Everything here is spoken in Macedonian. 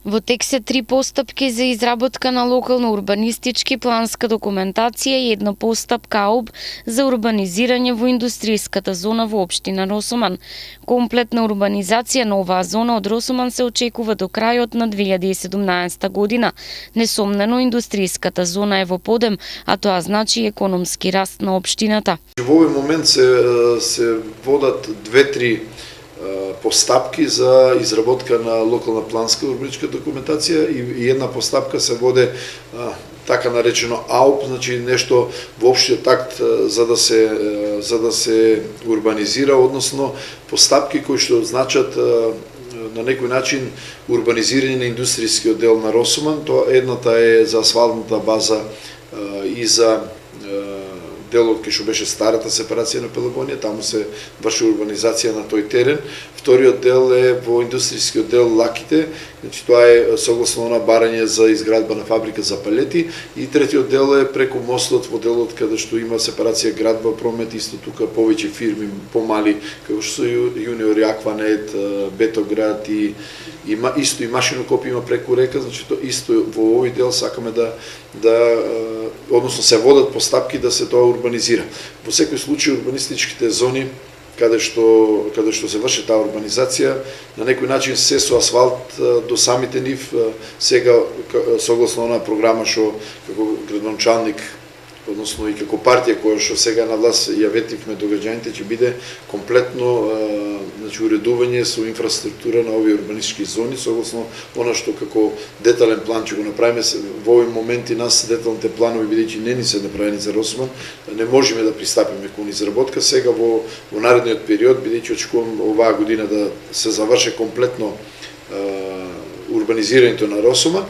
Во тек се 3 постапки за изработка на локална урбанистички планска документација и една постапка АУБ за урбанизирање во индустријската зона во општина Росоман. Комплетна урбанизација на оваа зона од Росоман се очекува до крајот на 2017 година. Несомнено, индустријската зона е во подем, а тоа значи економски раст на општината. Во овој момент се водат 2-3 постапки за изработка на локална планска урбанистичка документација и една постапка се воде така наречено АУП, значи нешто во општиот акт за да се урбанизира, односно постапки кои што значат на некој начин урбанизирање на индустријскиот дел на Росоман. Тоа едната е за асфалтната база и за делот кај што беше старата сепарација на Пелагонија, таму се врши урбанизација на тој терен. Вториот дел е во индустријскиот дел Лаките, значи тоа е согласно на барање за изградба на фабрика за палети, и третиот дел е преку мостот во делот каде што има сепарација градба промет, исто тука повеќе фирми помали како што се Јуниор, Акванет, Бетоград и исто и машинокопи има преку река, значи тоа исто во овој дел сакаме односно се водат постапки да се тоа урбанизира. Во секој случај урбанистичките зони каде што се врши таа урбанизација, на некој начин се со асфалт до самите нив. Сега согласно онаа програма што како градоначалник, односно и како партија која што сега на власт ја ветивме до граѓаните, ќе биде комплетно значи уредување со инфраструктура на овие урбанистички зони, согласно она што како детален план ќе го направиме. Во овој момент и нас деталните планови, бидејќи не ни се направени за Росоман, не можеме да пристапиме кон изработка. Сега во наредниот период, бидејќи очекувам оваа година да се заврши комплетно урбанизирањето на Росоман,